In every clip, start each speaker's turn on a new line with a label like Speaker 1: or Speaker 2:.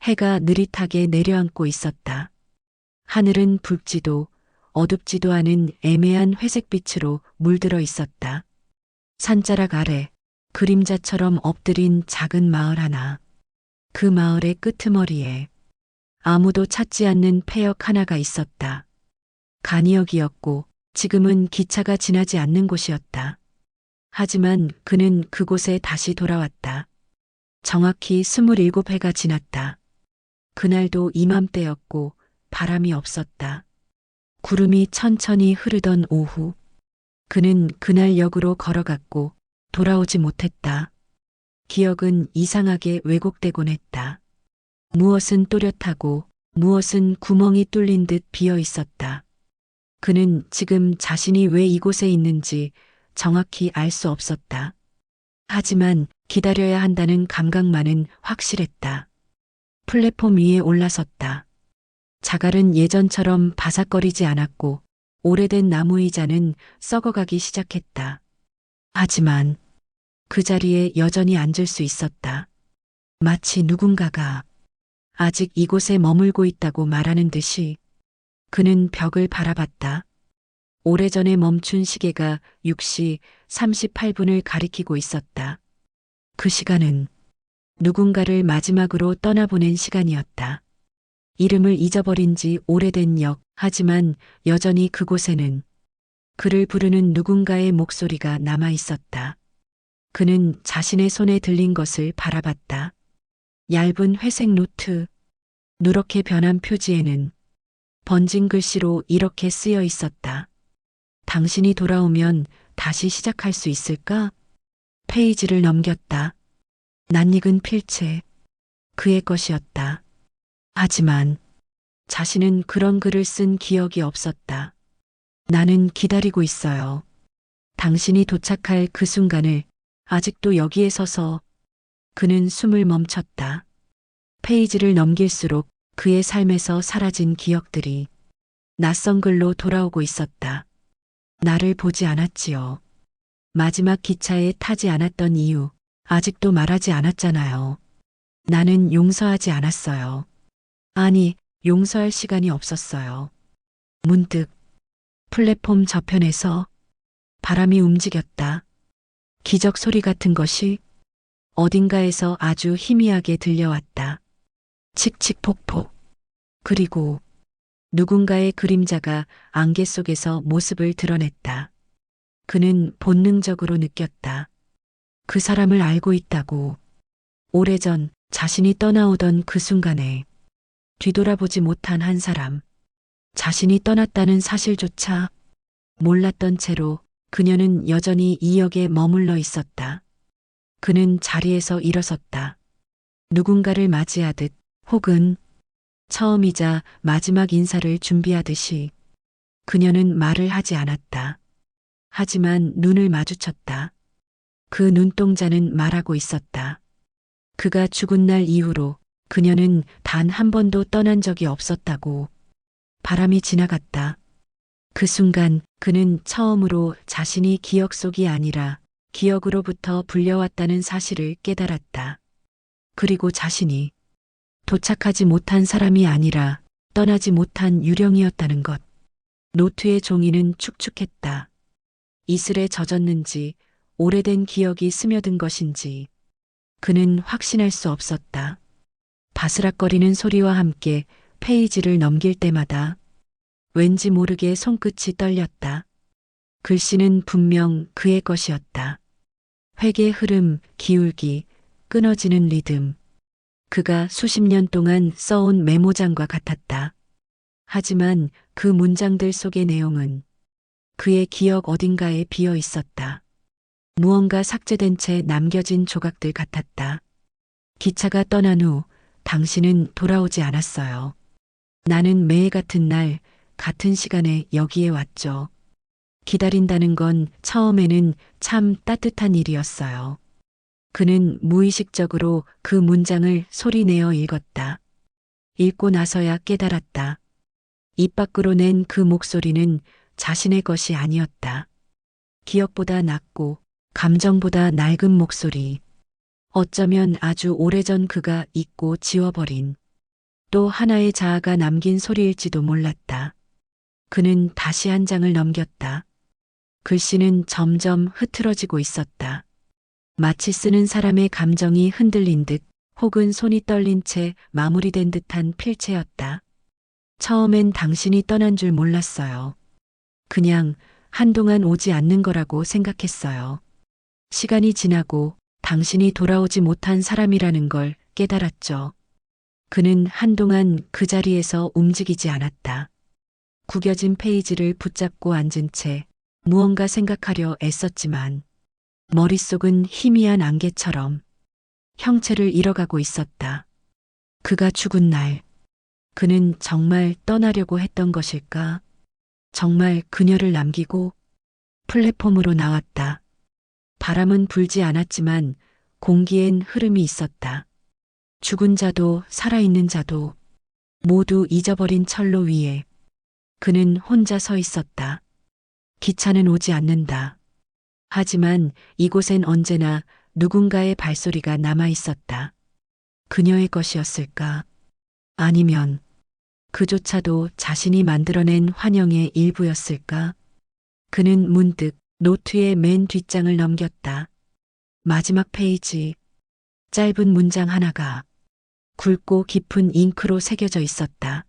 Speaker 1: 해가 느릿하게 내려앉고 있었다. 하늘은 붉지도 어둡지도 않은 애매한 회색빛으로 물들어 있었다. 산자락 아래 그림자처럼 엎드린 작은 마을 하나. 그 마을의 끄트머리에 아무도 찾지 않는 폐역 하나가 있었다. 간이역이었고 지금은 기차가 지나지 않는 곳이었다. 하지만 그는 그곳에 다시 돌아왔다. 정확히 27해가 지났다. 그날도 이맘때였고 바람이 없었다. 구름이 천천히 흐르던 오후. 그는 그날 역으로 걸어갔고 돌아오지 못했다. 기억은 이상하게 왜곡되곤 했다. 무엇은 또렷하고 무엇은 구멍이 뚫린 듯 비어 있었다. 그는 지금 자신이 왜 이곳에 있는지 정확히 알 수 없었다. 하지만 기다려야 한다는 감각만은 확실했다. 플랫폼 위에 올라섰다. 자갈은 예전처럼 바삭거리지 않았고 오래된 나무 의자는 썩어가기 시작했다. 하지만 그 자리에 여전히 앉을 수 있었다. 마치 누군가가 아직 이곳에 머물고 있다고 말하는 듯이. 그는 벽을 바라봤다. 오래전에 멈춘 시계가 6시 38분을 가리키고 있었다. 그 시간은 누군가를 마지막으로 떠나보낸 시간이었다. 이름을 잊어버린 지 오래된 역, 하지만 여전히 그곳에는 그를 부르는 누군가의 목소리가 남아 있었다. 그는 자신의 손에 들린 것을 바라봤다. 얇은 회색 노트, 누렇게 변한 표지에는 번진 글씨로 이렇게 쓰여 있었다. 당신이 돌아오면 다시 시작할 수 있을까? 페이지를 넘겼다. 낯익은 필체, 그의 것이었다. 하지만 자신은 그런 글을 쓴 기억이 없었다. 나는 기다리고 있어요. 당신이 도착할 그 순간을. 아직도 여기에 서서. 그는 숨을 멈췄다. 페이지를 넘길수록 그의 삶에서 사라진 기억들이 낯선 글로 돌아오고 있었다. 나를 보지 않았지요. 마지막 기차에 타지 않았던 이유, 아직도 말하지 않았잖아요. 나는 용서하지 않았어요. 아니, 용서할 시간이 없었어요. 문득 플랫폼 저편에서 바람이 움직였다. 기적 소리 같은 것이 어딘가에서 아주 희미하게 들려왔다. 칙칙폭폭. 그리고 누군가의 그림자가 안개 속에서 모습을 드러냈다. 그는 본능적으로 느꼈다. 그 사람을 알고 있다고. 오래전 자신이 떠나오던 그 순간에 뒤돌아보지 못한 한 사람. 자신이 떠났다는 사실조차 몰랐던 채로 그녀는 여전히 이 역에 머물러 있었다. 그는 자리에서 일어섰다. 누군가를 맞이하듯 혹은 처음이자 마지막 인사를 준비하듯이. 그녀는 말을 하지 않았다. 하지만 눈을 마주쳤다. 그 눈동자는 말하고 있었다. 그가 죽은 날 이후로 그녀는 단 한 번도 떠난 적이 없었다고. 바람이 지나갔다. 그 순간 그는 처음으로 자신이 기억 속이 아니라 기억으로부터 불려왔다는 사실을 깨달았다. 그리고 자신이 도착하지 못한 사람이 아니라 떠나지 못한 유령이었다는 것. 노트의 종이는 축축했다. 이슬에 젖었는지 오래된 기억이 스며든 것인지 그는 확신할 수 없었다. 바스락거리는 소리와 함께 페이지를 넘길 때마다 왠지 모르게 손끝이 떨렸다. 글씨는 분명 그의 것이었다. 회계 흐름, 기울기, 끊어지는 리듬. 그가 수십 년 동안 써온 메모장과 같았다. 하지만 그 문장들 속의 내용은 그의 기억 어딘가에 비어 있었다. 무언가 삭제된 채 남겨진 조각들 같았다. 기차가 떠난 후 당신은 돌아오지 않았어요. 나는 매해 같은 날, 같은 시간에 여기에 왔죠. 기다린다는 건 처음에는 참 따뜻한 일이었어요. 그는 무의식적으로 그 문장을 소리내어 읽었다. 읽고 나서야 깨달았다. 입 밖으로 낸 그 목소리는 자신의 것이 아니었다. 기억보다 낮고 감정보다 낡은 목소리. 어쩌면 아주 오래전 그가 잊고 지워버린 또 하나의 자아가 남긴 소리일지도 몰랐다. 그는 다시 한 장을 넘겼다. 글씨는 점점 흐트러지고 있었다. 마치 쓰는 사람의 감정이 흔들린 듯 혹은 손이 떨린 채 마무리된 듯한 필체였다. 처음엔 당신이 떠난 줄 몰랐어요. 그냥 한동안 오지 않는 거라고 생각했어요. 시간이 지나고 당신이 돌아오지 못한 사람이라는 걸 깨달았죠. 그는 한동안 그 자리에서 움직이지 않았다. 구겨진 페이지를 붙잡고 앉은 채 무언가 생각하려 애썼지만 머릿속은 희미한 안개처럼 형체를 잃어가고 있었다. 그가 죽은 날, 그는 정말 떠나려고 했던 것일까? 정말 그녀를 남기고 플랫폼으로 나왔다. 바람은 불지 않았지만 공기엔 흐름이 있었다. 죽은 자도 살아있는 자도 모두 잊어버린 철로 위에 그는 혼자 서 있었다. 기차는 오지 않는다. 하지만 이곳엔 언제나 누군가의 발소리가 남아 있었다. 그녀의 것이었을까? 아니면 그조차도 자신이 만들어낸 환영의 일부였을까? 그는 문득 노트의 맨 뒷장을 넘겼다. 마지막 페이지, 짧은 문장 하나가 굵고 깊은 잉크로 새겨져 있었다.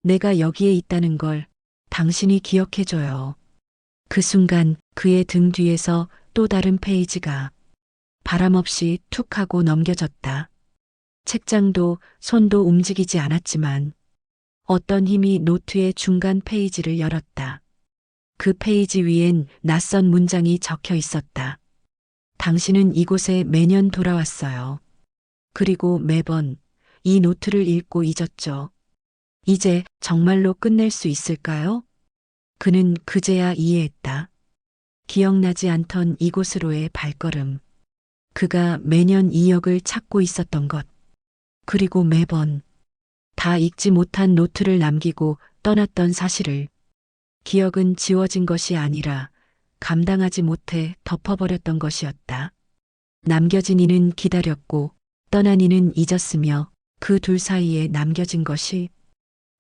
Speaker 1: 내가 여기에 있다는 걸 당신이 기억해줘요. 그 순간 그의 등 뒤에서 또 다른 페이지가 바람 없이 툭 하고 넘겨졌다. 책장도 손도 움직이지 않았지만 어떤 힘이 노트의 중간 페이지를 열었다. 그 페이지 위엔 낯선 문장이 적혀 있었다. 당신은 이곳에 매년 돌아왔어요. 그리고 매번 이 노트를 읽고 잊었죠. 이제 정말로 끝낼 수 있을까요? 그는 그제야 이해했다. 기억나지 않던 이곳으로의 발걸음. 그가 매년 이 역을 찾고 있었던 것. 그리고 매번 다 읽지 못한 노트를 남기고 떠났던 사실을. 기억은 지워진 것이 아니라 감당하지 못해 덮어버렸던 것이었다. 남겨진 이는 기다렸고 떠난 이는 잊었으며 그 둘 사이에 남겨진 것이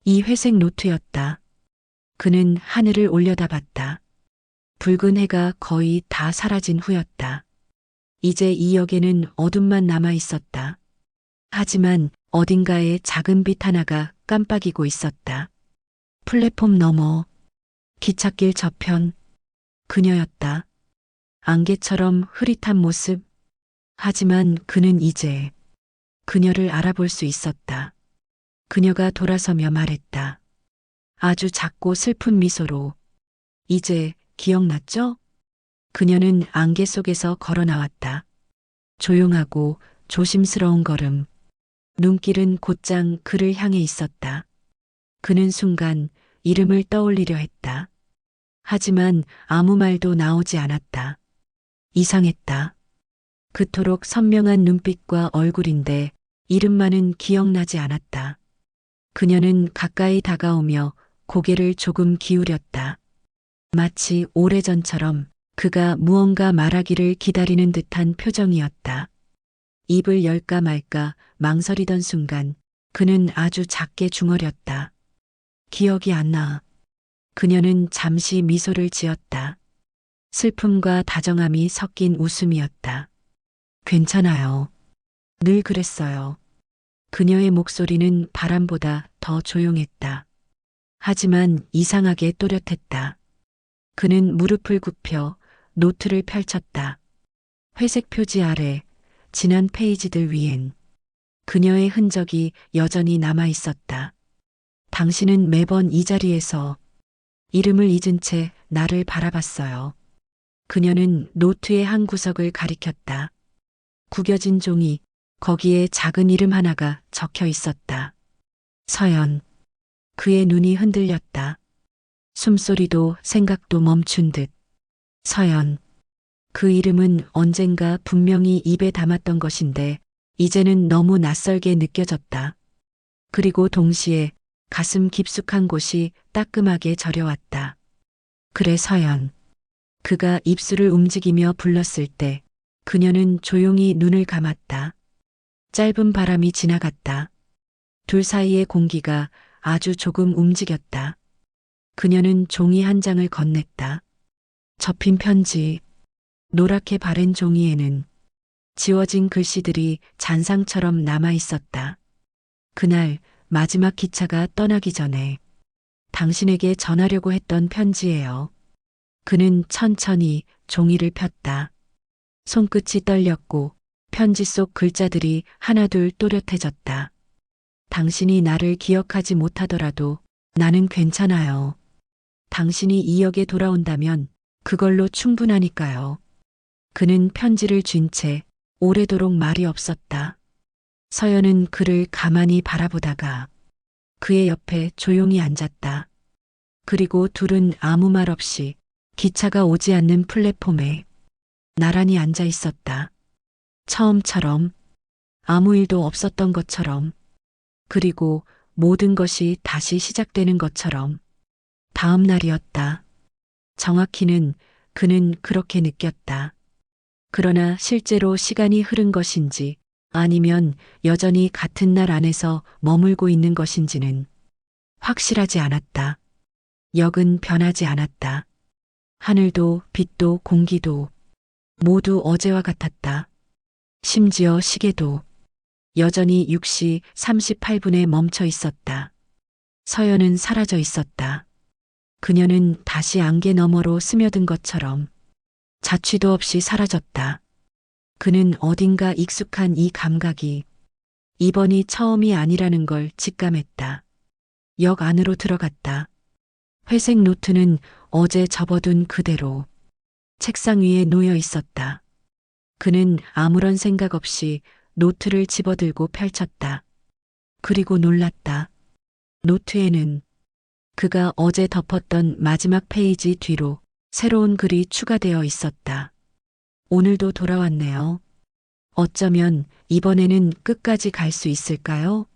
Speaker 1: 이 회색 노트였다. 그는 하늘을 올려다봤다. 붉은 해가 거의 다 사라진 후였다. 이제 이 역에는 어둠만 남아 있었다. 하지만 어딘가에 작은 빛 하나가 깜빡이고 있었다. 플랫폼 너머, 기찻길 저편, 그녀였다. 안개처럼 흐릿한 모습. 하지만 그는 이제 그녀를 알아볼 수 있었다. 그녀가 돌아서며 말했다. 아주 작고 슬픈 미소로. 이제 기억났죠? 그녀는 안개 속에서 걸어 나왔다. 조용하고 조심스러운 걸음. 눈길은 곧장 그를 향해 있었다. 그는 순간 이름을 떠올리려 했다. 하지만 아무 말도 나오지 않았다. 이상했다. 그토록 선명한 눈빛과 얼굴인데 이름만은 기억나지 않았다. 그녀는 가까이 다가오며 고개를 조금 기울였다. 마치 오래전처럼 그가 무언가 말하기를 기다리는 듯한 표정이었다. 입을 열까 말까 망설이던 순간 그는 아주 작게 중얼였다. 기억이 안 나. 그녀는 잠시 미소를 지었다. 슬픔과 다정함이 섞인 웃음이었다. 괜찮아요. 늘 그랬어요. 그녀의 목소리는 바람보다 더 조용했다. 하지만 이상하게 또렷했다. 그는 무릎을 굽혀 노트를 펼쳤다. 회색 표지 아래 지난 페이지들 위엔 그녀의 흔적이 여전히 남아 있었다. 당신은 매번 이 자리에서 이름을 잊은 채 나를 바라봤어요. 그녀는 노트의 한 구석을 가리켰다. 구겨진 종이, 거기에 작은 이름 하나가 적혀 있었다. 서연. 그의 눈이 흔들렸다. 숨소리도 생각도 멈춘 듯. 서연. 그 이름은 언젠가 분명히 입에 담았던 것인데 이제는 너무 낯설게 느껴졌다. 그리고 동시에 가슴 깊숙한 곳이 따끔하게 저려왔다. 그래 서연. 그가 입술을 움직이며 불렀을 때 그녀는 조용히 눈을 감았다. 짧은 바람이 지나갔다. 둘 사이의 공기가 아주 조금 움직였다. 그녀는 종이 한 장을 건넸다. 접힌 편지. 노랗게 바랜 종이에는 지워진 글씨들이 잔상처럼 남아 있었다. 그날 마지막 기차가 떠나기 전에 당신에게 전하려고 했던 편지예요. 그는 천천히 종이를 폈다. 손끝이 떨렸고 편지 속 글자들이 하나둘 또렷해졌다. 당신이 나를 기억하지 못하더라도 나는 괜찮아요. 당신이 이 역에 돌아온다면 그걸로 충분하니까요. 그는 편지를 쥔 채 오래도록 말이 없었다. 서연은 그를 가만히 바라보다가 그의 옆에 조용히 앉았다. 그리고 둘은 아무 말 없이 기차가 오지 않는 플랫폼에 나란히 앉아 있었다. 처음처럼, 아무 일도 없었던 것처럼, 그리고 모든 것이 다시 시작되는 것처럼. 다음 날이었다. 정확히는 그는 그렇게 느꼈다. 그러나 실제로 시간이 흐른 것인지 아니면 여전히 같은 날 안에서 머물고 있는 것인지는 확실하지 않았다. 역은 변하지 않았다. 하늘도 빛도 공기도 모두 어제와 같았다. 심지어 시계도 여전히 6시 38분에 멈춰 있었다. 서연은 사라져 있었다. 그녀는 다시 안개 너머로 스며든 것처럼 자취도 없이 사라졌다. 그는 어딘가 익숙한 이 감각이 이번이 처음이 아니라는 걸 직감했다. 역 안으로 들어갔다. 회색 노트는 어제 접어둔 그대로 책상 위에 놓여 있었다. 그는 아무런 생각 없이 노트를 집어들고 펼쳤다. 그리고 놀랐다. 노트에는 그가 어제 덮었던 마지막 페이지 뒤로 새로운 글이 추가되어 있었다. 오늘도 돌아왔네요. 어쩌면 이번에는 끝까지 갈 수 있을까요?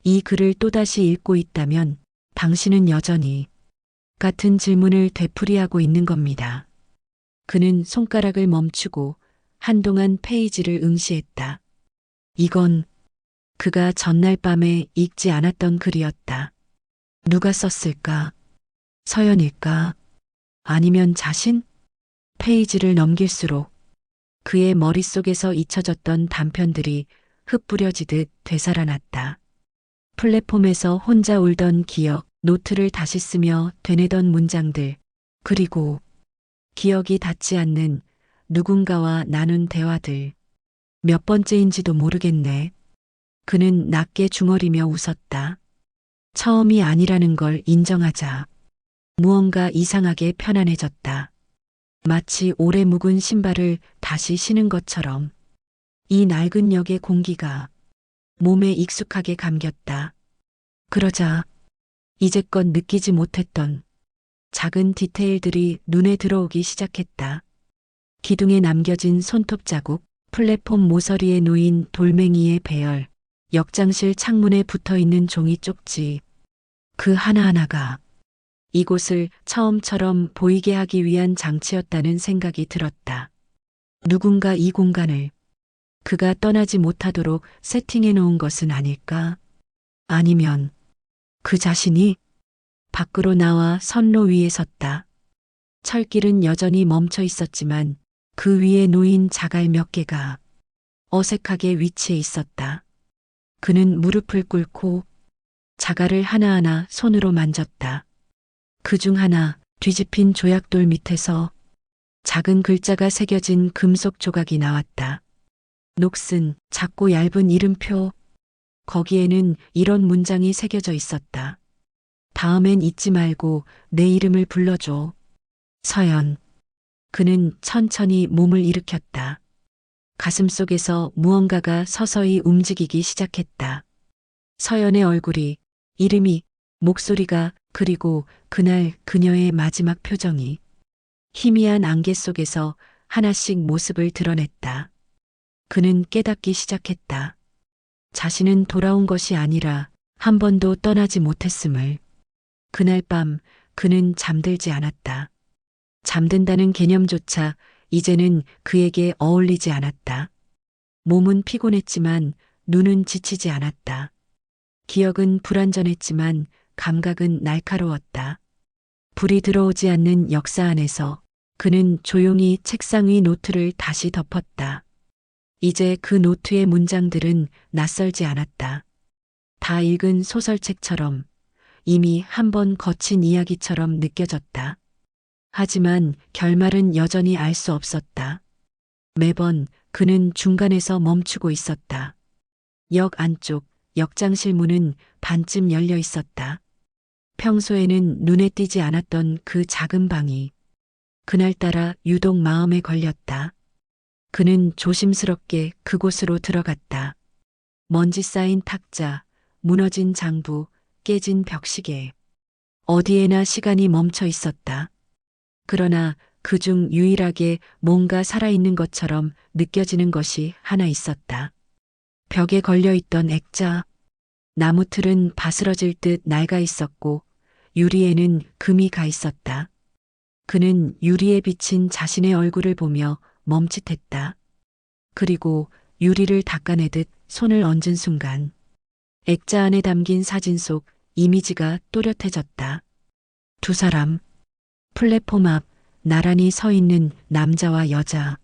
Speaker 1: 이 글을 또다시 읽고 있다면 당신은 여전히 같은 질문을 되풀이하고 있는 겁니다. 그는 손가락을 멈추고 한동안 페이지를 응시했다. 이건 그가 전날 밤에 읽지 않았던 글이었다. 누가 썼을까? 서연일까? 아니면 자신? 페이지를 넘길수록 그의 머릿속에서 잊혀졌던 단편들이 흩뿌려지듯 되살아났다. 플랫폼에서 혼자 울던 기억, 노트를 다시 쓰며 되뇌던 문장들, 그리고 기억이 닿지 않는 누군가와 나눈 대화들. 몇 번째인지도 모르겠네. 그는 낮게 중얼이며 웃었다. 처음이 아니라는 걸 인정하자. 무언가 이상하게 편안해졌다. 마치 오래 묵은 신발을 다시 신은 것처럼 이 낡은 역의 공기가 몸에 익숙하게 감겼다. 그러자 이제껏 느끼지 못했던 작은 디테일들이 눈에 들어오기 시작했다. 기둥에 남겨진 손톱 자국, 플랫폼 모서리에 놓인 돌멩이의 배열, 역장실 창문에 붙어 있는 종이 쪽지. 그 하나하나가 이곳을 처음처럼 보이게 하기 위한 장치였다는 생각이 들었다. 누군가 이 공간을 그가 떠나지 못하도록 세팅해 놓은 것은 아닐까? 아니면 그 자신이 밖으로 나와 선로 위에 섰다. 철길은 여전히 멈춰 있었지만 그 위에 놓인 자갈 몇 개가 어색하게 위치해 있었다. 그는 무릎을 꿇고 자갈을 하나하나 손으로 만졌다. 그중 하나 뒤집힌 조약돌 밑에서 작은 글자가 새겨진 금속 조각이 나왔다. 녹슨 작고 얇은 이름표. 거기에는 이런 문장이 새겨져 있었다. 다음엔 잊지 말고 내 이름을 불러줘. 서연. 그는 천천히 몸을 일으켰다. 가슴 속에서 무언가가 서서히 움직이기 시작했다. 서연의 얼굴이, 이름이, 목소리가, 그리고 그날 그녀의 마지막 표정이 희미한 안개 속에서 하나씩 모습을 드러냈다. 그는 깨닫기 시작했다. 자신은 돌아온 것이 아니라 한 번도 떠나지 못했음을. 그날 밤 그는 잠들지 않았다. 잠든다는 개념조차 이제는 그에게 어울리지 않았다. 몸은 피곤했지만 눈은 지치지 않았다. 기억은 불완전했지만 감각은 날카로웠다. 불이 들어오지 않는 역사 안에서 그는 조용히 책상 위 노트를 다시 덮었다. 이제 그 노트의 문장들은 낯설지 않았다. 다 읽은 소설책처럼 이미 한 번 거친 이야기처럼 느껴졌다. 하지만 결말은 여전히 알 수 없었다. 매번 그는 중간에서 멈추고 있었다. 역 안쪽 역장실 문은 반쯤 열려 있었다. 평소에는 눈에 띄지 않았던 그 작은 방이 그날따라 유독 마음에 걸렸다. 그는 조심스럽게 그곳으로 들어갔다. 먼지 쌓인 탁자, 무너진 장부, 깨진 벽시계. 어디에나 시간이 멈춰 있었다. 그러나 그중 유일하게 뭔가 살아있는 것처럼 느껴지는 것이 하나 있었다. 벽에 걸려있던 액자. 나무 틀은 바스러질 듯 낡아 있었고 유리에는 금이 가 있었다. 그는 유리에 비친 자신의 얼굴을 보며 멈칫했다. 그리고 유리를 닦아내듯 손을 얹은 순간 액자 안에 담긴 사진 속 이미지가 또렷해졌다. 두 사람, 플랫폼 앞 나란히 서 있는 남자와 여자,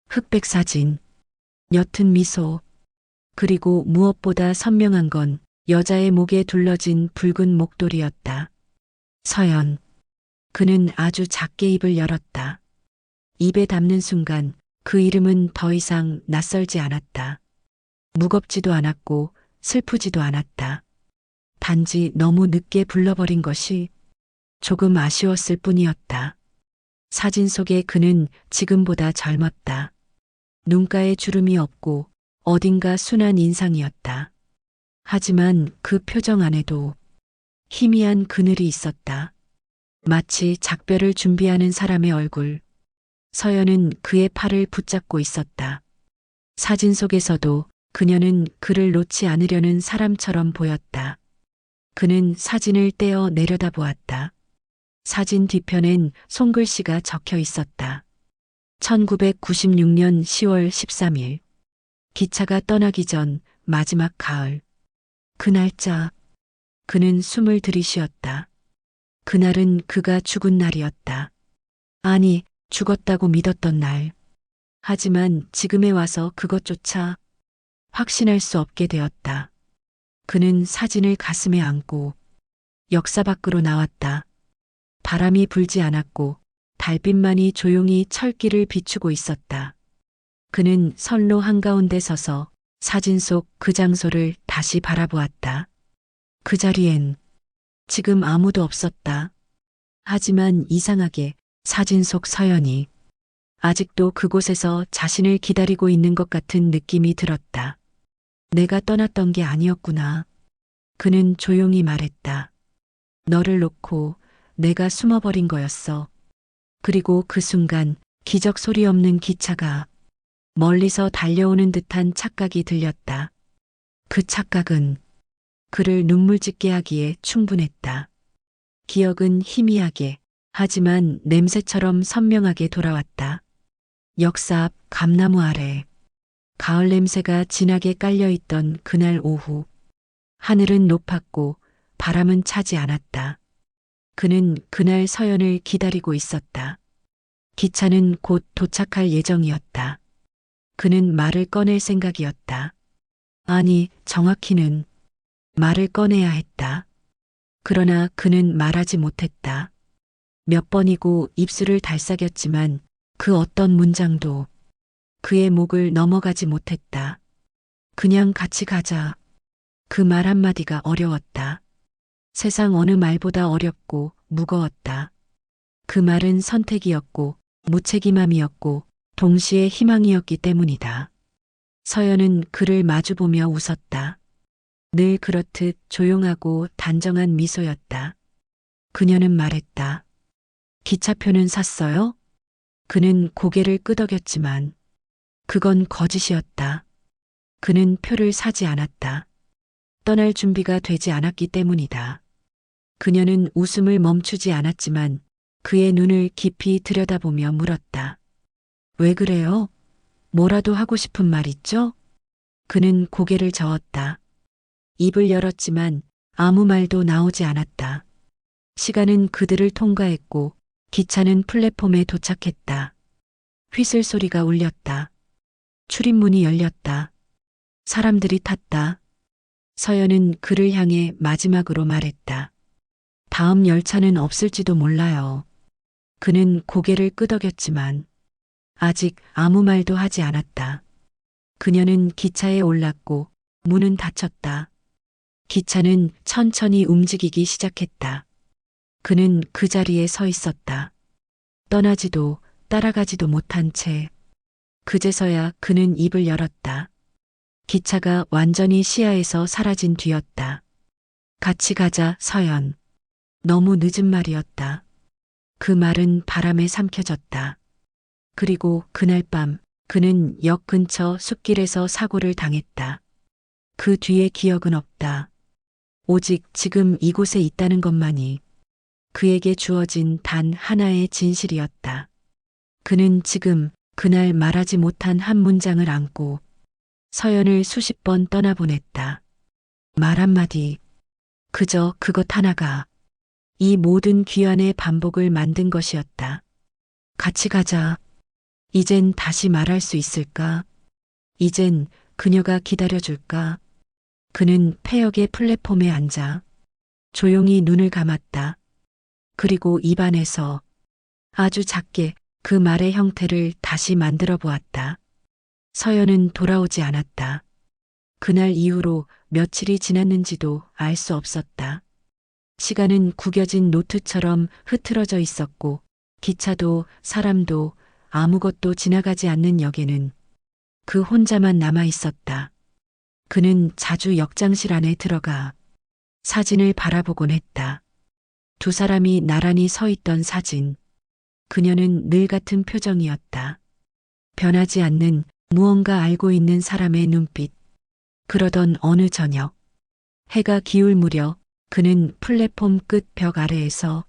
Speaker 1: 흑백 사진, 옅은 미소, 그리고 무엇보다 선명한 건 여자의 목에 둘러진 붉은 목도리였다. 서연. 그는 아주 작게 입을 열었다. 입에 담는 순간 그 이름은 더 이상 낯설지 않았다. 무겁지도 않았고 슬프지도 않았다. 단지 너무 늦게 불러버린 것이 조금 아쉬웠을 뿐이었다. 사진 속의 그는 지금보다 젊었다. 눈가에 주름이 없고 어딘가 순한 인상이었다. 하지만 그 표정 안에도 희미한 그늘이 있었다. 마치 작별을 준비하는 사람의 얼굴. 서연은 그의 팔을 붙잡고 있었다. 사진 속에서도 그녀는 그를 놓지 않으려는 사람처럼 보였다. 그는 사진을 떼어 내려다보았다. 사진 뒤편엔 손글씨가 적혀 있었다. 1996년 10월 13일. 기차가 떠나기 전 마지막 가을. 그 날짜. 그는 숨을 들이쉬었다. 그날은 그가 죽은 날이었다. 아니, 죽었다고 믿었던 날. 하지만 지금에 와서 그것조차 확신할 수 없게 되었다. 그는 사진을 가슴에 안고 역사 밖으로 나왔다. 바람이 불지 않았고 달빛만이 조용히 철길을 비추고 있었다. 그는 선로 한가운데 서서 사진 속 그 장소를 다시 바라보았다. 그 자리엔 지금 아무도 없었다. 하지만 이상하게 사진 속 서연이 아직도 그곳에서 자신을 기다리고 있는 것 같은 느낌이 들었다. 내가 떠났던 게 아니었구나. 그는 조용히 말했다. 너를 놓고 내가 숨어버린 거였어. 그리고 그 순간 기적 소리 없는 기차가 멀리서 달려오는 듯한 착각이 들렸다. 그 착각은 그를 눈물 짓게 하기에 충분했다. 기억은 희미하게 하지만 냄새처럼 선명하게 돌아왔다. 역사 앞 감나무 아래 가을 냄새가 진하게 깔려있던 그날 오후. 하늘은 높았고 바람은 차지 않았다. 그는 그날 서연을 기다리고 있었다. 기차는 곧 도착할 예정이었다. 그는 말을 꺼낼 생각이었다. 아니, 정확히는 말을 꺼내야 했다. 그러나 그는 말하지 못했다. 몇 번이고 입술을 달싹였지만 그 어떤 문장도 그의 목을 넘어가지 못했다. 그냥 같이 가자. 그 말 한마디가 어려웠다. 세상 어느 말보다 어렵고 무거웠다. 그 말은 선택이었고 무책임함이었고 동시에 희망이었기 때문이다. 서연은 그를 마주보며 웃었다. 늘 그렇듯 조용하고 단정한 미소였다. 그녀는 말했다. 기차표는 샀어요? 그는 고개를 끄덕였지만 그건 거짓이었다. 그는 표를 사지 않았다. 떠날 준비가 되지 않았기 때문이다. 그녀는 웃음을 멈추지 않았지만 그의 눈을 깊이 들여다보며 물었다. 왜 그래요? 뭐라도 하고 싶은 말 있죠? 그는 고개를 저었다. 입을 열었지만 아무 말도 나오지 않았다. 시간은 그들을 통과했고 기차는 플랫폼에 도착했다. 휘슬 소리가 울렸다. 출입문이 열렸다. 사람들이 탔다. 서연은 그를 향해 마지막으로 말했다. 다음 열차는 없을지도 몰라요. 그는 고개를 끄덕였지만 아직 아무 말도 하지 않았다. 그녀는 기차에 올랐고 문은 닫혔다. 기차는 천천히 움직이기 시작했다. 그는 그 자리에 서 있었다. 떠나지도 따라가지도 못한 채. 그제서야 그는 입을 열었다. 기차가 완전히 시야에서 사라진 뒤였다. 같이 가자, 서연. 너무 늦은 말이었다. 그 말은 바람에 삼켜졌다. 그리고 그날 밤 그는 역 근처 숲길에서 사고를 당했다. 그 뒤의 기억은 없다. 오직 지금 이곳에 있다는 것만이 그에게 주어진 단 하나의 진실이었다. 그는 지금 그날 말하지 못한 한 문장을 안고 서연을 수십 번 떠나보냈다. 말 한마디, 그저 그것 하나가 이 모든 귀환의 반복을 만든 것이었다. 같이 가자. 이젠 다시 말할 수 있을까? 이젠 그녀가 기다려줄까? 그는 폐역의 플랫폼에 앉아 조용히 눈을 감았다. 그리고 입안에서 아주 작게 그 말의 형태를 다시 만들어 보았다. 서연은 돌아오지 않았다. 그날 이후로 며칠이 지났는지도 알 수 없었다. 시간은 구겨진 노트처럼 흐트러져 있었고 기차도 사람도 아무것도 지나가지 않는 역에는 그 혼자만 남아 있었다. 그는 자주 역장실 안에 들어가 사진을 바라보곤 했다. 두 사람이 나란히 서 있던 사진. 그녀는 늘 같은 표정이었다. 변하지 않는 무언가 알고 있는 사람의 눈빛. 그러던 어느 저녁, 해가 기울 무렵 그는 플랫폼 끝 벽 아래에서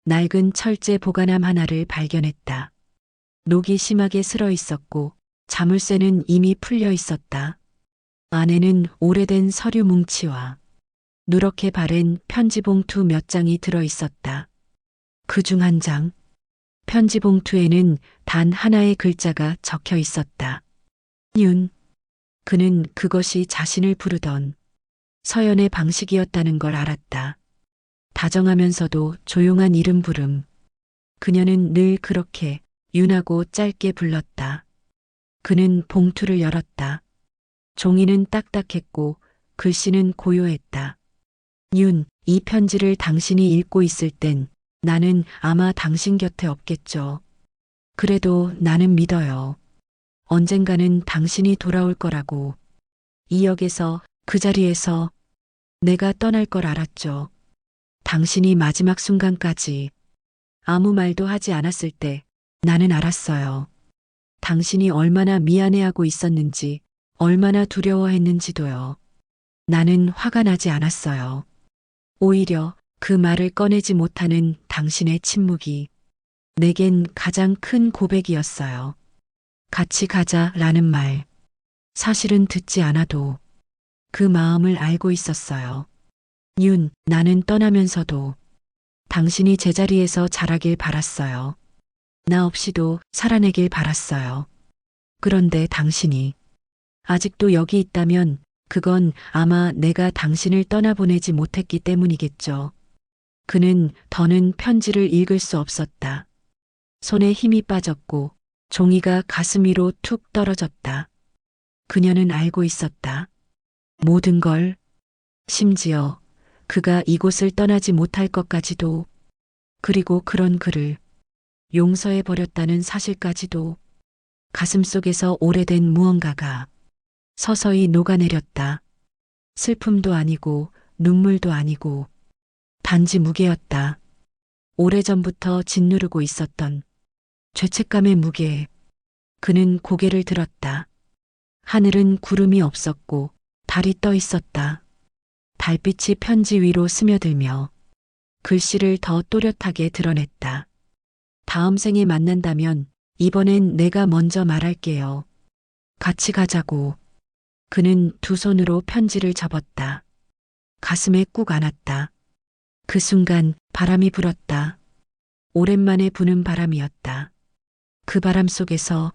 Speaker 1: 낡은 철제 보관함 하나를 발견했다. 녹이 심하게 슬어 있었고 자물쇠는 이미 풀려 있었다. 안에는 오래된 서류 뭉치와 누렇게 바랜 편지 봉투 몇 장이 들어 있었다. 그중 한 장. 편지 봉투에는 단 하나의 글자가 적혀 있었다. 윤. 그는 그것이 자신을 부르던 서연의 방식이었다는 걸 알았다. 다정하면서도 조용한 이름 부름. 그녀는 늘 그렇게 윤하고 짧게 불렀다. 그는 봉투를 열었다. 종이는 딱딱했고 글씨는 고요했다. 윤, 이 편지를 당신이 읽고 있을 땐 나는 아마 당신 곁에 없겠죠. 그래도 나는 믿어요. 언젠가는 당신이 돌아올 거라고. 이 역에서 그 자리에서 내가 떠날 걸 알았죠. 당신이 마지막 순간까지 아무 말도 하지 않았을 때 나는 알았어요. 당신이 얼마나 미안해하고 있었는지, 얼마나 두려워했는지도요. 나는 화가 나지 않았어요. 오히려 그 말을 꺼내지 못하는 당신의 침묵이 내겐 가장 큰 고백이었어요. 같이 가자라는 말. 사실은 듣지 않아도 그 마음을 알고 있었어요. 윤, 나는 떠나면서도 당신이 제자리에서 자라길 바랐어요. 나 없이도 살아내길 바랐어요. 그런데 당신이 아직도 여기 있다면 그건 아마 내가 당신을 떠나보내지 못했기 때문이겠죠. 그는 더는 편지를 읽을 수 없었다. 손에 힘이 빠졌고 종이가 가슴 위로 툭 떨어졌다. 그녀는 알고 있었다. 모든 걸, 심지어 그가 이곳을 떠나지 못할 것까지도, 그리고 그런 그를 용서해 버렸다는 사실까지도. 가슴속에서 오래된 무언가가 서서히 녹아내렸다. 슬픔도 아니고 눈물도 아니고 단지 무게였다. 오래전부터 짓누르고 있었던 죄책감의 무게. 그는 고개를 들었다. 하늘은 구름이 없었고 달이 떠 있었다. 달빛이 편지 위로 스며들며 글씨를 더 또렷하게 드러냈다. 다음 생에 만난다면 이번엔 내가 먼저 말할게요. 같이 가자고. 그는 두 손으로 편지를 접었다. 가슴에 꾹 안았다. 그 순간 바람이 불었다. 오랜만에 부는 바람이었다. 그 바람 속에서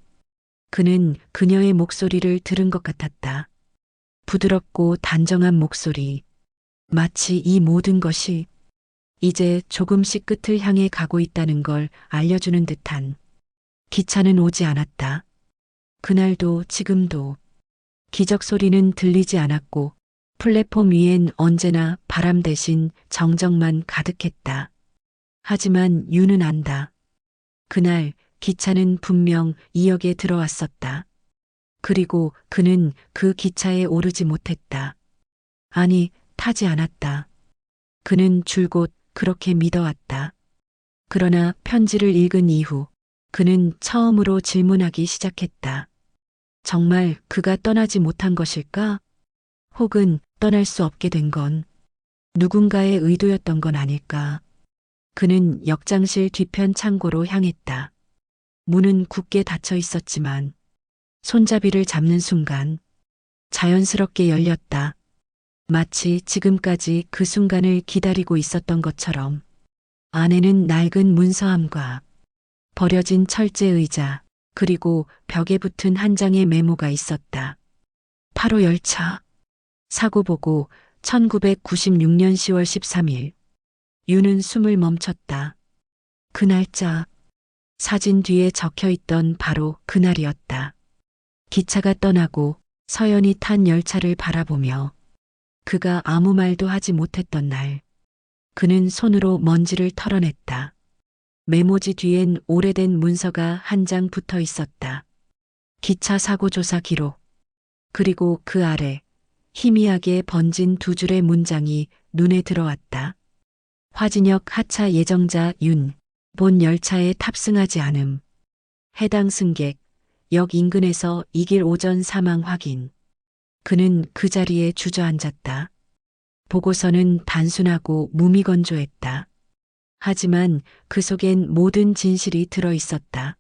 Speaker 1: 그는 그녀의 목소리를 들은 것 같았다. 부드럽고 단정한 목소리. 마치 이 모든 것이 이제 조금씩 끝을 향해 가고 있다는 걸 알려주는 듯한. 기차는 오지 않았다. 그날도 지금도 기적 소리는 들리지 않았고 플랫폼 위엔 언제나 바람 대신 정적만 가득했다. 하지만 유는 안다. 그날 기차는 분명 2역에 들어왔었다. 그리고 그는 그 기차에 오르지 못했다. 아니, 타지 않았다. 그는 줄곧 그렇게 믿어왔다. 그러나 편지를 읽은 이후 그는 처음으로 질문하기 시작했다. 정말 그가 떠나지 못한 것일까? 혹은 떠날 수 없게 된 건 누군가의 의도였던 건 아닐까? 그는 역장실 뒤편 창고로 향했다. 문은 굳게 닫혀 있었지만 손잡이를 잡는 순간 자연스럽게 열렸다. 마치 지금까지 그 순간을 기다리고 있었던 것처럼. 안에는 낡은 문서함과 버려진 철제 의자, 그리고 벽에 붙은 한 장의 메모가 있었다. 8호 열차. 사고 보고 1996년 10월 13일. 유는 숨을 멈췄다. 그 날짜, 사진 뒤에 적혀 있던 바로 그날이었다. 기차가 떠나고 서연이 탄 열차를 바라보며 그가 아무 말도 하지 못했던 날, 그는 손으로 먼지를 털어냈다. 메모지 뒤엔 오래된 문서가 한 장 붙어 있었다. 기차 사고 조사 기록. 그리고 그 아래 희미하게 번진 두 줄의 문장이 눈에 들어왔다. 화진역 하차 예정자 윤, 본 열차에 탑승하지 않음. 해당 승객, 역 인근에서 이길 오전 사망 확인. 그는 그 자리에 주저앉았다. 보고서는 단순하고 무미건조했다. 하지만 그 속엔 모든 진실이 들어 있었다.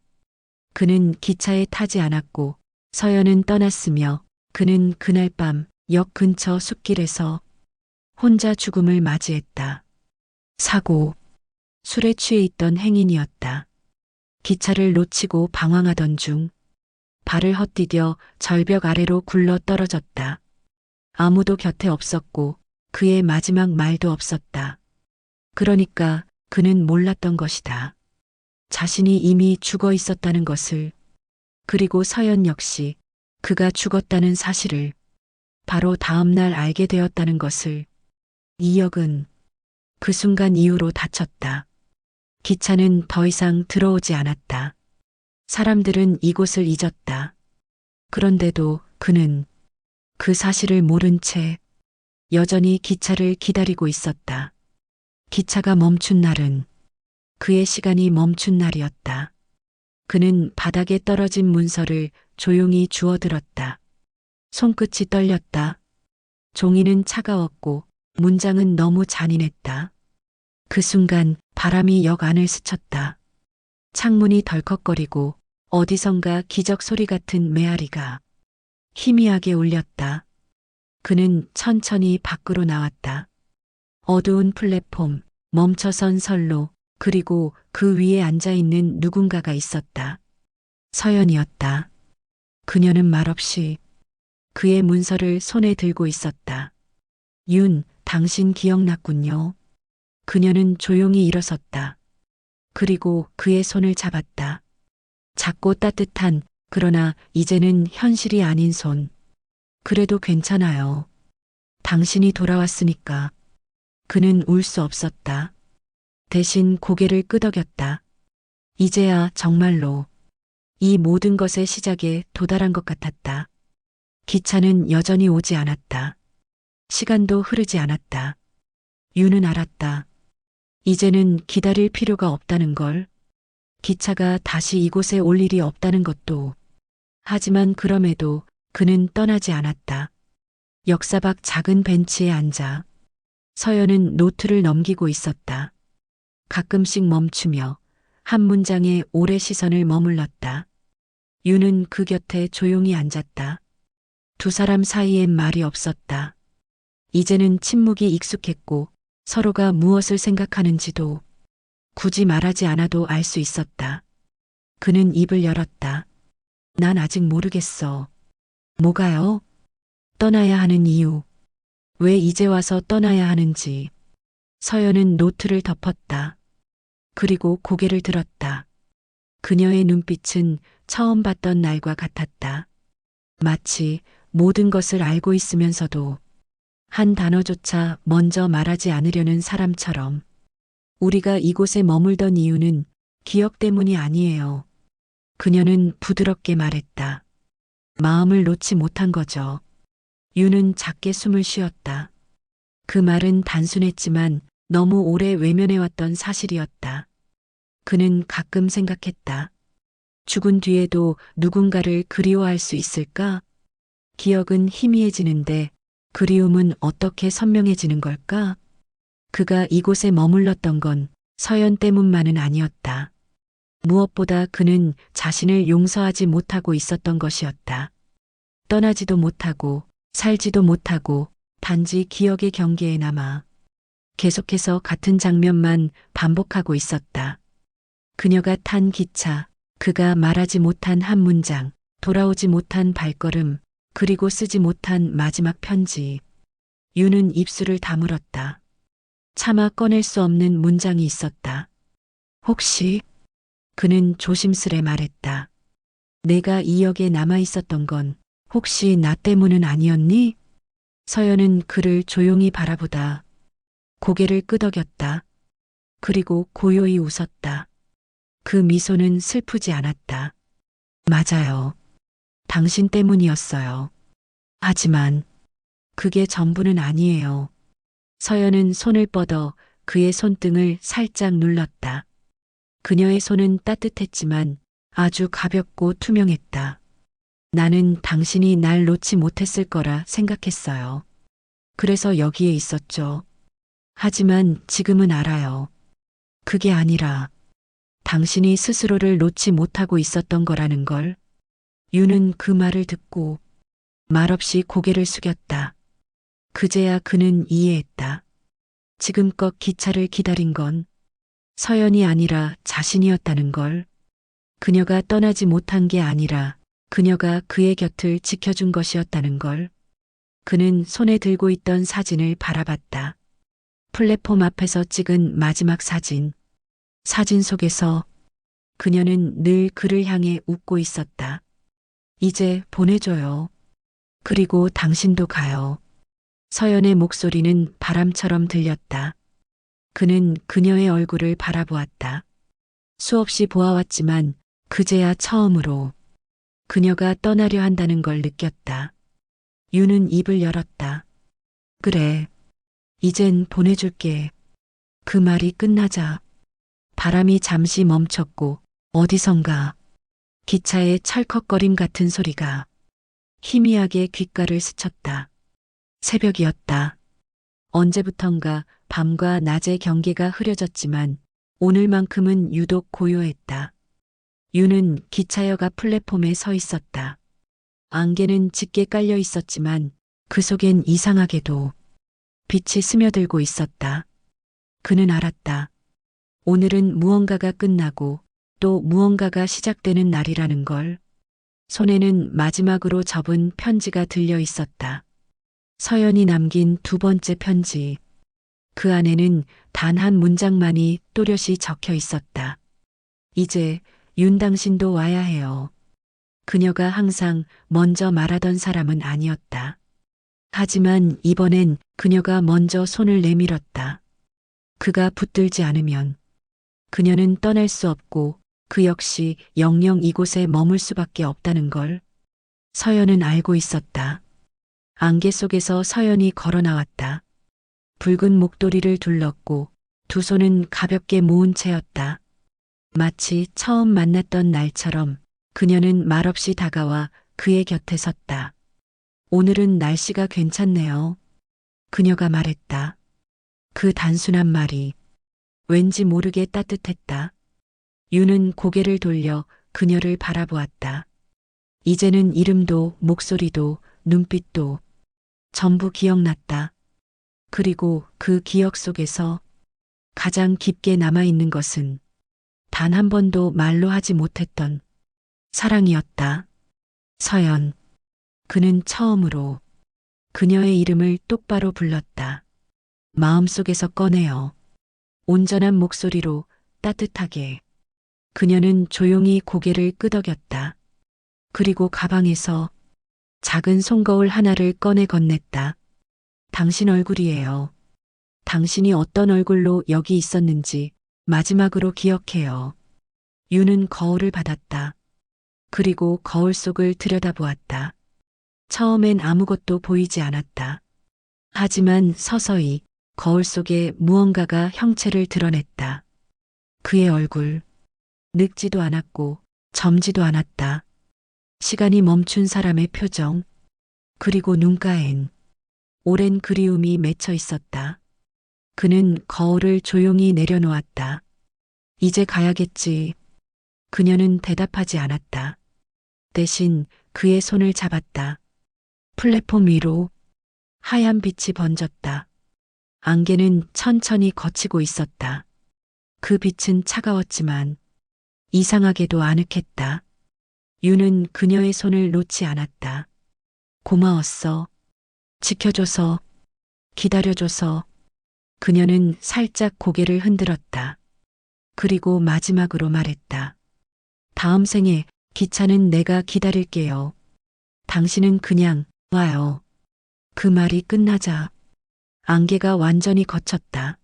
Speaker 1: 그는 기차에 타지 않았고 서연은 떠났으며 그는 그날 밤 역 근처 숲길에서 혼자 죽음을 맞이했다. 사고. 술에 취해 있던 행인이었다. 기차를 놓치고 방황하던 중 발을 헛디뎌 절벽 아래로 굴러 떨어졌다. 아무도 곁에 없었고 그의 마지막 말도 없었다. 그러니까 그는 몰랐던 것이다. 자신이 이미 죽어 있었다는 것을, 그리고 서연 역시 그가 죽었다는 사실을 바로 다음 날 알게 되었다는 것을. 이 역은 그 순간 이후로 닫혔다. 기차는 더 이상 들어오지 않았다. 사람들은 이곳을 잊었다. 그런데도 그는 그 사실을 모른 채 여전히 기차를 기다리고 있었다. 기차가 멈춘 날은 그의 시간이 멈춘 날이었다. 그는 바닥에 떨어진 문서를 조용히 주워들었다. 손끝이 떨렸다. 종이는 차가웠고 문장은 너무 잔인했다. 그 순간 바람이 역 안을 스쳤다. 창문이 덜컥거리고 어디선가 기적 소리 같은 메아리가 희미하게 울렸다. 그는 천천히 밖으로 나왔다. 어두운 플랫폼, 멈춰선 선로, 그리고 그 위에 앉아있는 누군가가 있었다. 서연이었다. 그녀는 말없이 그의 문서를 손에 들고 있었다. 윤, 당신 기억났군요. 그녀는 조용히 일어섰다. 그리고 그의 손을 잡았다. 작고 따뜻한, 그러나 이제는 현실이 아닌 손. 그래도 괜찮아요. 당신이 돌아왔으니까. 그는 울 수 없었다. 대신 고개를 끄덕였다. 이제야 정말로 이 모든 것의 시작에 도달한 것 같았다. 기차는 여전히 오지 않았다. 시간도 흐르지 않았다. 유는 알았다. 이제는 기다릴 필요가 없다는 걸. 기차가 다시 이곳에 올 일이 없다는 것도. 하지만 그럼에도 그는 떠나지 않았다. 역사 밖 작은 벤치에 앉아 서연은 노트를 넘기고 있었다. 가끔씩 멈추며 한 문장에 오래 시선을 머물렀다. 유는 그 곁에 조용히 앉았다. 두 사람 사이엔 말이 없었다. 이제는 침묵이 익숙했고 서로가 무엇을 생각하는지도 굳이 말하지 않아도 알 수 있었다. 그는 입을 열었다. 난 아직 모르겠어. 뭐가요? 떠나야 하는 이유. 왜 이제 와서 떠나야 하는지. 서연은 노트를 덮었다. 그리고 고개를 들었다. 그녀의 눈빛은 처음 봤던 날과 같았다. 마치 모든 것을 알고 있으면서도 한 단어조차 먼저 말하지 않으려는 사람처럼. 우리가 이곳에 머물던 이유는 기억 때문이 아니에요. 그녀는 부드럽게 말했다. 마음을 놓지 못한 거죠. 유는 작게 숨을 쉬었다. 그 말은 단순했지만 너무 오래 외면해왔던 사실이었다. 그는 가끔 생각했다. 죽은 뒤에도 누군가를 그리워할 수 있을까? 기억은 희미해지는데 그리움은 어떻게 선명해지는 걸까? 그가 이곳에 머물렀던 건 서연 때문만은 아니었다. 무엇보다 그는 자신을 용서하지 못하고 있었던 것이었다. 떠나지도 못하고 살지도 못하고 단지 기억의 경계에 남아 계속해서 같은 장면만 반복하고 있었다. 그녀가 탄 기차, 그가 말하지 못한 한 문장, 돌아오지 못한 발걸음, 그리고 쓰지 못한 마지막 편지. 유는 입술을 다물었다. 차마 꺼낼 수 없는 문장이 있었다. 혹시? 그는 조심스레 말했다. 내가 이 역에 남아 있었던 건 혹시 나 때문은 아니었니? 서연은 그를 조용히 바라보다 고개를 끄덕였다. 그리고 고요히 웃었다. 그 미소는 슬프지 않았다. 맞아요. 당신 때문이었어요. 하지만 그게 전부는 아니에요. 서연은 손을 뻗어 그의 손등을 살짝 눌렀다. 그녀의 손은 따뜻했지만 아주 가볍고 투명했다. 나는 당신이 날 놓지 못했을 거라 생각했어요. 그래서 여기에 있었죠. 하지만 지금은 알아요. 그게 아니라 당신이 스스로를 놓지 못하고 있었던 거라는 걸. 유는 그 말을 듣고 말없이 고개를 숙였다. 그제야 그는 이해했다. 지금껏 기차를 기다린 건 서연이 아니라 자신이었다는 걸. 그녀가 떠나지 못한 게 아니라 그녀가 그의 곁을 지켜준 것이었다는 걸. 그는 손에 들고 있던 사진을 바라봤다. 플랫폼 앞에서 찍은 마지막 사진. 사진 속에서 그녀는 늘 그를 향해 웃고 있었다. 이제 보내줘요. 그리고 당신도 가요. 서연의 목소리는 바람처럼 들렸다. 그는 그녀의 얼굴을 바라보았다. 수없이 보아왔지만 그제야 처음으로 그녀가 떠나려 한다는 걸 느꼈다. 유는 입을 열었다. 그래. 이젠 보내줄게. 그 말이 끝나자 바람이 잠시 멈췄고 어디선가 기차의 찰컥거림 같은 소리가 희미하게 귓가를 스쳤다. 새벽이었다. 언제부턴가 밤과 낮의 경계가 흐려졌지만 오늘만큼은 유독 고요했다. 유는 기차역 앞 플랫폼에 서 있었다. 안개는 짙게 깔려 있었지만 그 속엔 이상하게도 빛이 스며들고 있었다. 그는 알았다. 오늘은 무언가가 끝나고 또 무언가가 시작되는 날이라는 걸. 손에는 마지막으로 접은 편지가 들려 있었다. 서연이 남긴 두 번째 편지. 그 안에는 단 한 문장만이 또렷이 적혀 있었다. 이제 윤 당신도 와야 해요. 그녀가 항상 먼저 말하던 사람은 아니었다. 하지만 이번엔 그녀가 먼저 손을 내밀었다. 그가 붙들지 않으면 그녀는 떠날 수 없고 그 역시 영영 이곳에 머물 수밖에 없다는 걸 서연은 알고 있었다. 안개 속에서 서연이 걸어 나왔다. 붉은 목도리를 둘렀고 두 손은 가볍게 모은 채였다. 마치 처음 만났던 날처럼 그녀는 말없이 다가와 그의 곁에 섰다. 오늘은 날씨가 괜찮네요. 그녀가 말했다. 그 단순한 말이 왠지 모르게 따뜻했다. 유는 고개를 돌려 그녀를 바라보았다. 이제는 이름도 목소리도 눈빛도 전부 기억났다. 그리고 그 기억 속에서 가장 깊게 남아있는 것은 단 한 번도 말로 하지 못했던 사랑이었다. 서연. 그는 처음으로 그녀의 이름을 똑바로 불렀다. 마음속에서 꺼내어 온전한 목소리로 따뜻하게. 그녀는 조용히 고개를 끄덕였다. 그리고 가방에서 작은 손거울 하나를 꺼내 건넸다. 당신 얼굴이에요. 당신이 어떤 얼굴로 여기 있었는지 마지막으로 기억해요. 유는 거울을 받았다. 그리고 거울 속을 들여다보았다. 처음엔 아무것도 보이지 않았다. 하지만 서서히 거울 속에 무언가가 형체를 드러냈다. 그의 얼굴. 늙지도 않았고 젊지도 않았다. 시간이 멈춘 사람의 표정. 그리고 눈가엔 오랜 그리움이 맺혀 있었다. 그는 거울을 조용히 내려놓았다. 이제 가야겠지. 그녀는 대답하지 않았다. 대신 그의 손을 잡았다. 플랫폼 위로 하얀 빛이 번졌다. 안개는 천천히 걷히고 있었다. 그 빛은 차가웠지만 이상하게도 아늑했다. 유는 그녀의 손을 놓지 않았다. 고마웠어. 지켜줘서, 기다려줘서. 그녀는 살짝 고개를 흔들었다. 그리고 마지막으로 말했다. 다음 생에 기차는 내가 기다릴게요. 당신은 그냥 와요. 그 말이 끝나자 안개가 완전히 걷혔다.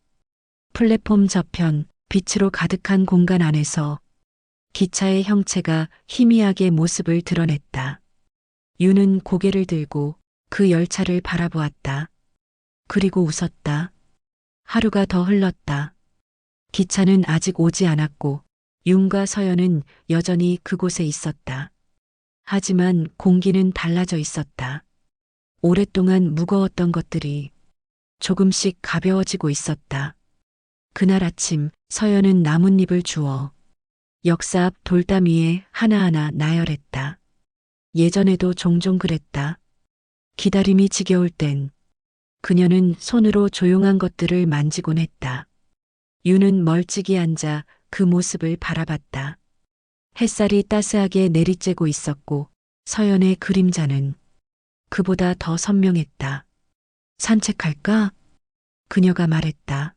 Speaker 1: 플랫폼 저편, 빛으로 가득한 공간 안에서 기차의 형체가 희미하게 모습을 드러냈다. 유는 고개를 들고 그 열차를 바라보았다. 그리고 웃었다. 하루가 더 흘렀다. 기차는 아직 오지 않았고 윤과 서연은 여전히 그곳에 있었다. 하지만 공기는 달라져 있었다. 오랫동안 무거웠던 것들이 조금씩 가벼워지고 있었다. 그날 아침 서연은 나뭇잎을 주워 역사 앞 돌담 위에 하나하나 나열했다. 예전에도 종종 그랬다. 기다림이 지겨울 땐 그녀는 손으로 조용한 것들을 만지곤 했다. 유는 멀찍이 앉아 그 모습을 바라봤다. 햇살이 따스하게 내리쬐고 있었고 서연의 그림자는 그보다 더 선명했다. 산책할까? 그녀가 말했다.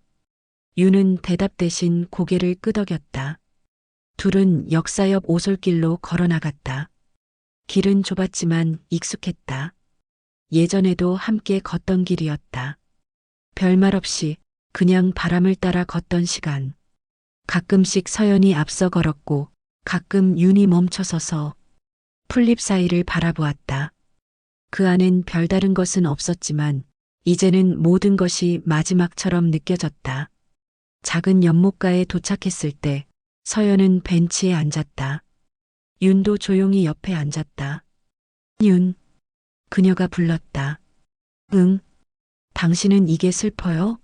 Speaker 1: 유는 대답 대신 고개를 끄덕였다. 둘은 역사 옆 오솔길로 걸어나갔다. 길은 좁았지만 익숙했다. 예전에도 함께 걷던 길이었다. 별말 없이 그냥 바람을 따라 걷던 시간. 가끔씩 서연이 앞서 걸었고 가끔 윤이 멈춰서서 풀잎 사이를 바라보았다. 그 안엔 별다른 것은 없었지만 이제는 모든 것이 마지막처럼 느껴졌다. 작은 연못가에 도착했을 때 서연은 벤치에 앉았다. 윤도 조용히 옆에 앉았다. 윤. 그녀가 불렀다. 응. 당신은 이게 슬퍼요?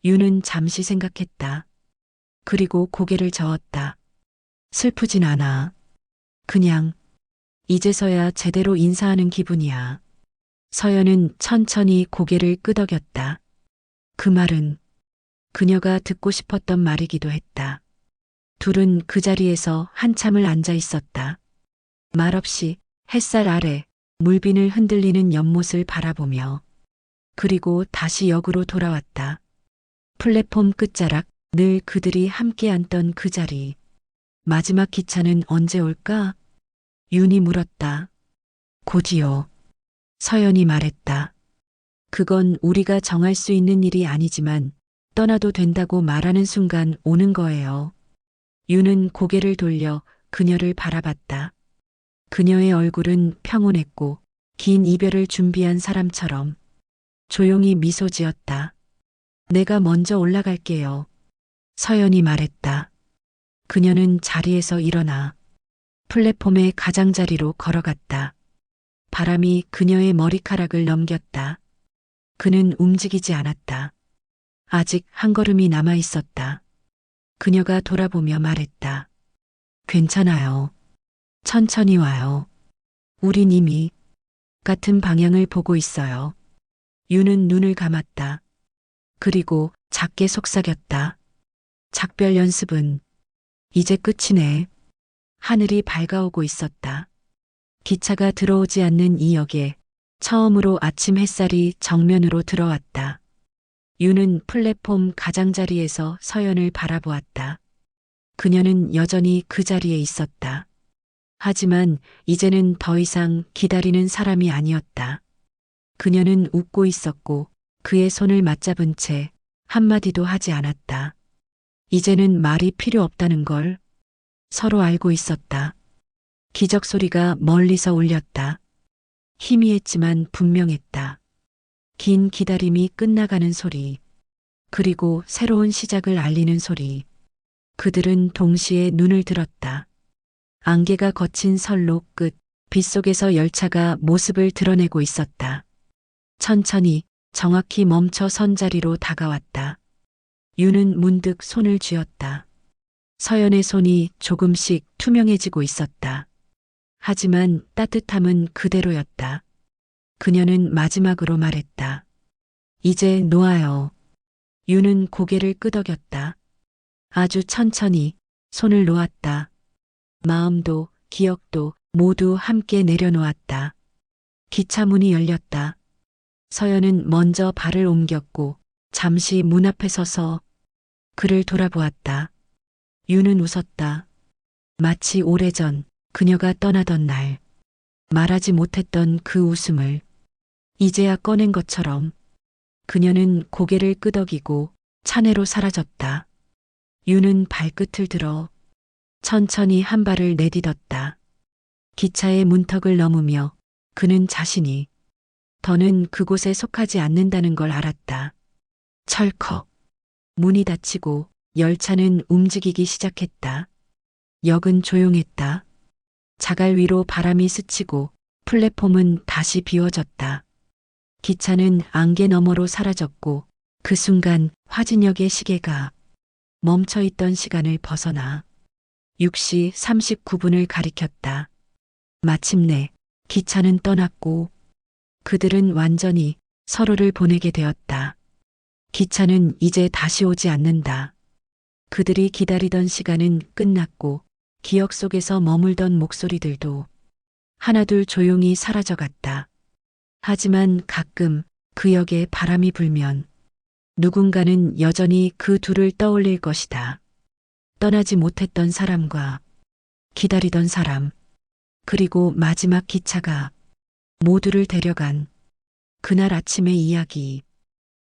Speaker 1: 윤은 잠시 생각했다. 그리고 고개를 저었다. 슬프진 않아. 그냥 이제서야 제대로 인사하는 기분이야. 서연은 천천히 고개를 끄덕였다. 그 말은 그녀가 듣고 싶었던 말이기도 했다. 둘은 그 자리에서 한참을 앉아 있었다. 말없이 햇살 아래 물빈을 흔들리는 연못을 바라보며. 그리고 다시 역으로 돌아왔다. 플랫폼 끝자락, 늘 그들이 함께 앉던 그 자리. 마지막 기차는 언제 올까? 윤이 물었다. 곧이요. 서연이 말했다. 그건 우리가 정할 수 있는 일이 아니지만 떠나도 된다고 말하는 순간 오는 거예요. 윤은 고개를 돌려 그녀를 바라봤다. 그녀의 얼굴은 평온했고 긴 이별을 준비한 사람처럼 조용히 미소 지었다. 내가 먼저 올라갈게요. 서연이 말했다. 그녀는 자리에서 일어나 플랫폼의 가장자리로 걸어갔다. 바람이 그녀의 머리카락을 넘겼다. 그는 움직이지 않았다. 아직 한 걸음이 남아 있었다. 그녀가 돌아보며 말했다. 괜찮아요. 천천히 와요. 우린 이미 같은 방향을 보고 있어요. 유는 눈을 감았다. 그리고 작게 속삭였다. 작별 연습은 이제 끝이네. 하늘이 밝아오고 있었다. 기차가 들어오지 않는 이 역에 처음으로 아침 햇살이 정면으로 들어왔다. 유는 플랫폼 가장자리에서 서연을 바라보았다. 그녀는 여전히 그 자리에 있었다. 하지만 이제는 더 이상 기다리는 사람이 아니었다. 그녀는 웃고 있었고 그의 손을 맞잡은 채 한마디도 하지 않았다. 이제는 말이 필요 없다는 걸 서로 알고 있었다. 기적 소리가 멀리서 울렸다. 희미했지만 분명했다. 긴 기다림이 끝나가는 소리, 그리고 새로운 시작을 알리는 소리. 그들은 동시에 눈을 들었다. 안개가 거친 선로 끝, 빗속에서 열차가 모습을 드러내고 있었다. 천천히, 정확히 멈춰 선 자리로 다가왔다. 유는 문득 손을 쥐었다. 서연의 손이 조금씩 투명해지고 있었다. 하지만 따뜻함은 그대로였다. 그녀는 마지막으로 말했다. 이제 놓아요. 유는 고개를 끄덕였다. 아주 천천히 손을 놓았다. 마음도 기억도 모두 함께 내려놓았다. 기차 문이 열렸다. 서연은 먼저 발을 옮겼고 잠시 문 앞에 서서 그를 돌아보았다. 유는 웃었다. 마치 오래전 그녀가 떠나던 날 말하지 못했던 그 웃음을 이제야 꺼낸 것처럼. 그녀는 고개를 끄덕이고 차내로 사라졌다. 유는 발끝을 들어 천천히 한 발을 내딛었다. 기차의 문턱을 넘으며 그는 자신이 더는 그곳에 속하지 않는다는 걸 알았다. 철컥. 문이 닫히고 열차는 움직이기 시작했다. 역은 조용했다. 자갈 위로 바람이 스치고 플랫폼은 다시 비워졌다. 기차는 안개 너머로 사라졌고 그 순간 화진역의 시계가 멈춰있던 시간을 벗어나 6시 39분을 가리켰다. 마침내 기차는 떠났고 그들은 완전히 서로를 보내게 되었다. 기차는 이제 다시 오지 않는다. 그들이 기다리던 시간은 끝났고 기억 속에서 머물던 목소리들도 하나둘 조용히 사라져갔다. 하지만 가끔 그 역에 바람이 불면 누군가는 여전히 그 둘을 떠올릴 것이다. 떠나지 못했던 사람과 기다리던 사람, 그리고 마지막 기차가 모두를 데려간 그날 아침의 이야기.